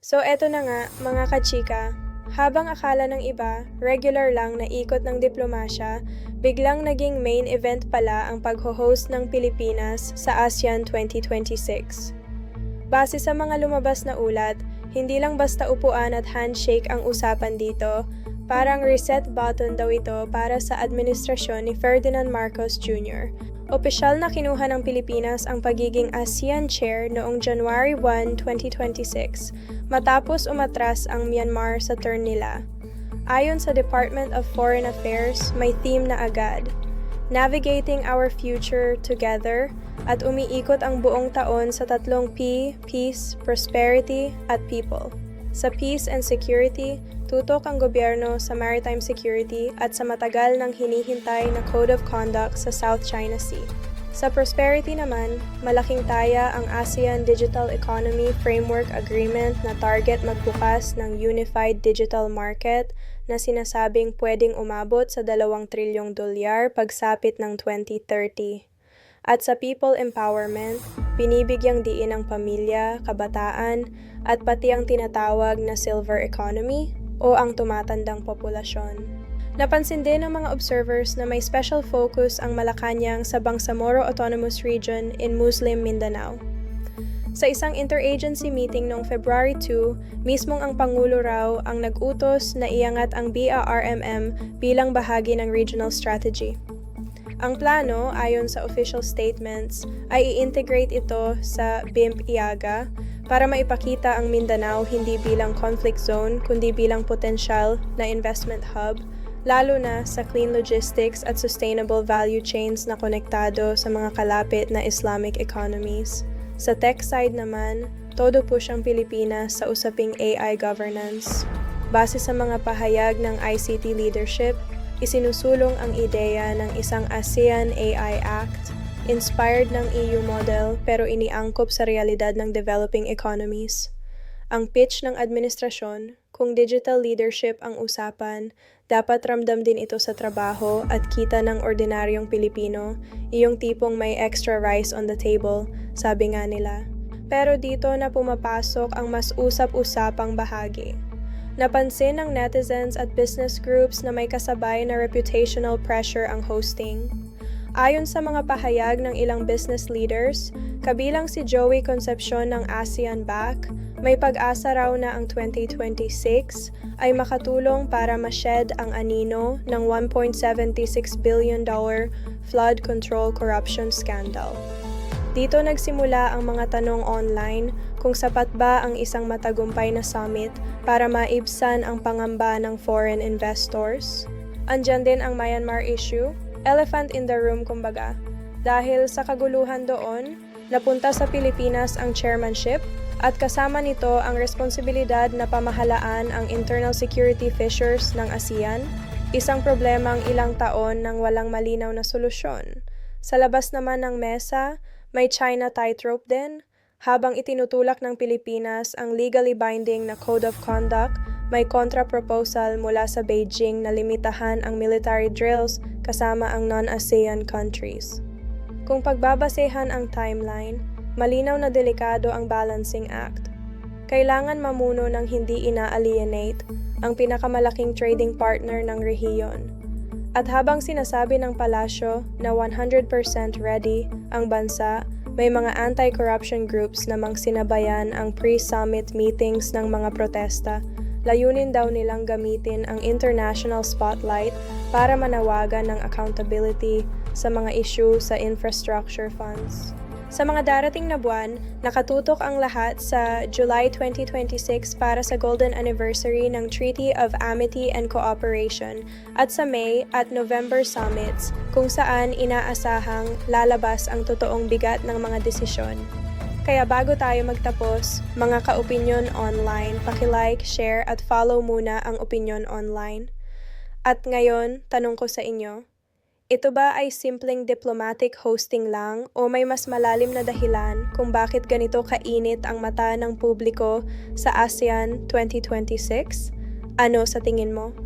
So eto na nga, mga kachika, habang akala ng iba, regular lang na ikot ng diplomasya, biglang naging main event pala ang pagho-host ng Pilipinas sa ASEAN 2026. Base sa mga lumabas na ulat, hindi lang basta upuan at handshake ang usapan dito, parang reset button daw ito para sa administrasyon ni Ferdinand Marcos Jr. Opisyal na kinuha ng Pilipinas ang pagiging ASEAN Chair noong January 1, 2026, matapos umatras ang Myanmar sa turn nila. Ayon sa Department of Foreign Affairs, may theme na agad, Navigating Our Future Together, at umiikot ang buong taon sa tatlong P, Peace, Prosperity, at People. Sa Peace and Security, tutok ang gobyerno sa maritime security at sa matagal nang hinihintay na Code of Conduct sa South China Sea. Sa prosperity naman, malaking taya ang ASEAN Digital Economy Framework Agreement na target magbukas ng Unified Digital Market na sinasabing pwedeng umabot sa 2 trilyong dolyar pagsapit ng 2030. At sa people empowerment, binibigyang diin ang pamilya, kabataan, at pati ang tinatawag na silver economy o ang tumatandang populasyon. Napansin din ng mga observers na may special focus ang Malacanang sa Bangsamoro Autonomous Region in Muslim Mindanao. Sa isang interagency meeting noong February 2, mismong ang Pangulo raw ang nag-utos na iangat ang BRMM bilang bahagi ng regional strategy. Ang plano, ayon sa official statements, ay i-integrate ito sa BIMP-IAGA para maipakita ang Mindanao hindi bilang conflict zone kundi bilang potensyal na investment hub, lalo na sa clean logistics at sustainable value chains na konektado sa mga kalapit na Islamic economies. Sa tech side naman, todo push ang Pilipinas sa usaping AI governance. Base sa mga pahayag ng ICT leadership, isinusulong ang ideya ng isang ASEAN AI Act, inspired ng EU model pero iniangkop sa realidad ng developing economies. Ang pitch ng administrasyon, kung digital leadership ang usapan, dapat ramdam din ito sa trabaho at kita ng ordinaryong Pilipino, iyong tipong may extra rice on the table, sabi nga nila. Pero dito na pumapasok ang mas usap-usapang bahagi. Napansin ng netizens at business groups na may kasabay na reputational pressure ang hosting. Ayon sa mga pahayag ng ilang business leaders, kabilang si Joey Concepcion ng ASEAN Back, may pag-asa raw na ang 2026 ay makatulong para ma-shed ang anino ng $1.76 billion flood control corruption scandal. Dito nagsimula ang mga tanong online kung sapat ba ang isang matagumpay na summit para maibsan ang pangamba ng foreign investors. Andyan din ang Myanmar issue, elephant in the room kumbaga. Dahil sa kaguluhan doon, napunta sa Pilipinas ang chairmanship at kasama nito ang responsibilidad na pamahalaan ang internal security fissures ng ASEAN, isang problemang ilang taon nang walang malinaw na solusyon. Sa labas naman ng mesa, may China tightrope din. Habang itinutulak ng Pilipinas ang legally binding na Code of Conduct, may kontra-proposal mula sa Beijing na limitahan ang military drills kasama ang non-ASEAN countries. Kung pagbabasehan ang timeline, malinaw na delikado ang balancing act. Kailangan mamuno ng hindi ina-alienate ang pinakamalaking trading partner ng rehiyon. At habang sinasabi ng palasyo na 100% ready ang bansa, may mga anti-corruption groups namang sinabayan ang pre-summit meetings ng mga protesta. Layunin daw nilang gamitin ang international spotlight para manawagan ng accountability sa mga issue sa infrastructure funds. Sa mga darating na buwan, nakatutok ang lahat sa July 2026 para sa Golden Anniversary ng Treaty of Amity and Cooperation at sa May at November summits kung saan inaasahang lalabas ang totoong bigat ng mga desisyon. Kaya bago tayo magtapos, mga ka-opinyon online, paki-like, share at follow muna ang Opinyon Online. At ngayon, tanong ko sa inyo, ito ba ay simpleng diplomatic hosting lang o may mas malalim na dahilan kung bakit ganito kainit ang mata ng publiko sa ASEAN 2026? Ano sa tingin mo?